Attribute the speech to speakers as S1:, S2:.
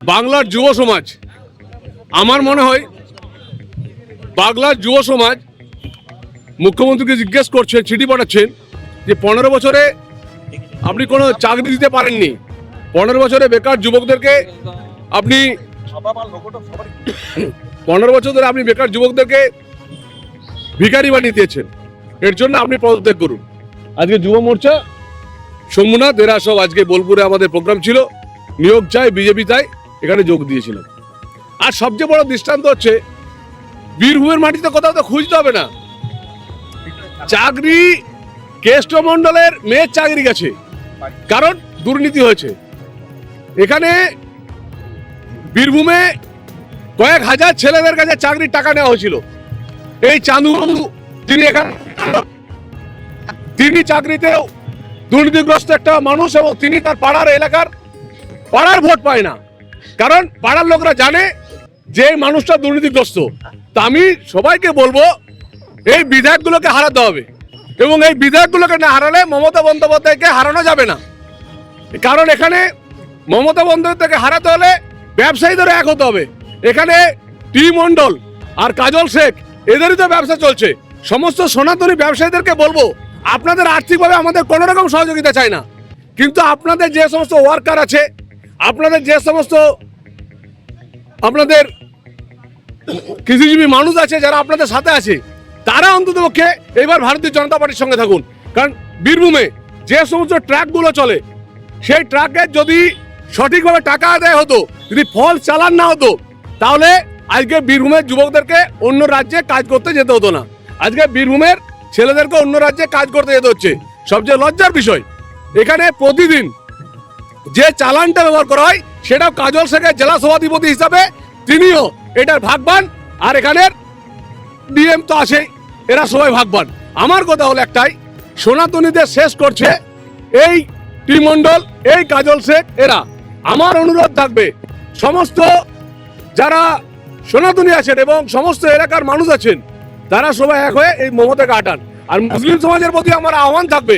S1: বাংলার যুব সমাজ, আমার মনে হয় বাংলার যুব সমাজ মুখ্যমন্ত্রীকে জিজ্ঞেস করছেন, চিঠি পাঠাচ্ছেন যে 15 বছরে আপনি কোনো চাকরি দিতে পারেননি, 15 বছরে বেকার যুবকদেরকে আপনি 15 বছর ধরে আপনি বেকার যুবকদেরকে ভিখারি বানিয়ে দিয়েছেন, এর জন্য আপনি পদত্যাগ করুন। আজকে যুব মোর্চা সোমনাথ এরা সব আজকে বোলপুরে আমাদের প্রোগ্রাম ছিল, নিয়োগ চাই বিজেপি তাই এখানে যোগ দিয়েছিলাম। আর সবচেয়ে বড় দৃষ্টান্ত হচ্ছে বীরভূমের মাটিতে কোথাও তো খুঁজতে হবে না, চাকরি কেষ্টমণ্ডলের মেয়ের চাকরি গেছে, কারণ দুর্নীতি হয়েছে। এখানে বীরভূমে কয়েক হাজার ছেলেদের কাছে চাকরির টাকা নেওয়া হয়েছিল। এই চাঁদুবাবু তিনি চাকরিতেও দুর্নীতিগ্রস্ত একটা মানুষ, এবং তিনি তার পাড়ার এলাকার পাড়ার ভোট পায় না, কারণ পাড়ার লোকরা জানে যে মানুষটা দুর্নীতিগ্রস্ত। তা আমি সবাইকে বলবো এই বিধায়কগুলোকে হারাতে হবে, এবং এই বিধায়কগুলোকে না হারালে মমতা বন্দ্যোপাধ্যায়কে হারানো যাবে না। কারণ এখানে মমতা বন্দ্যোপাধ্যায়কে হারাতে হলে ব্যবসায়ীদেরও এক হতে হবে। এখানে টি মন্ডল আর কাজল শেখ এদেরই তো ব্যবসা চলছে। সমস্ত সনাতনী ব্যবসায়ীদেরকে বলবো আপনাদের আর্থিকভাবে আমাদের কোনো রকম সহযোগিতা চাই না, কিন্তু আপনাদের যে সমস্ত ওয়ার্কার আছে, আপনাদের যে সমস্ত আপনাদের কৃষিজীবী মানুষ আছে যারা আপনাদের সাথে আছে, তারা অন্ততপক্ষে এবার ভারতীয় জনতা পার্টির সঙ্গে থাকুন। কারণ বীরভূমে যে সমস্ত ট্রাকগুলো চলে, সেই ট্রাকের যদি সঠিকভাবে টাকা আদায় হতো, যদি ফলস চালান না হতো, তাহলে আজকে বীরভূমের যুবকদেরকে অন্য রাজ্যে কাজ করতে যেতে হতো না। আজকে বীরভূমের ছেলেদেরকে অন্য রাজ্যে কাজ করতে যেতে হচ্ছে। সবচেয়ে লজ্জার বিষয়, এখানে প্রতিদিন যে চালানটা ব্যবহার করা হয় সেটাও কাজল শেখের জেলা সভাধিপতি হিসাবে তিনিও এটার ভাগবান, আর এখানের ডিএম তো আছে, এরা সবাই ভাগবান। আমার কথা হলো একটাই, সনাতনীদের শেষ করছে এই টি মন্ডল, এই কাজল শেখ এরা। আমার অনুরোধ থাকবে সমস্ত যারা সনাতনী আছেন এবং সমস্ত এলাকার মানুষ আছেন, তারা সবাই এক হয়ে এই মমতাকে আটান। আর মুসলিম সমাজের প্রতি আমার আহ্বান থাকবে,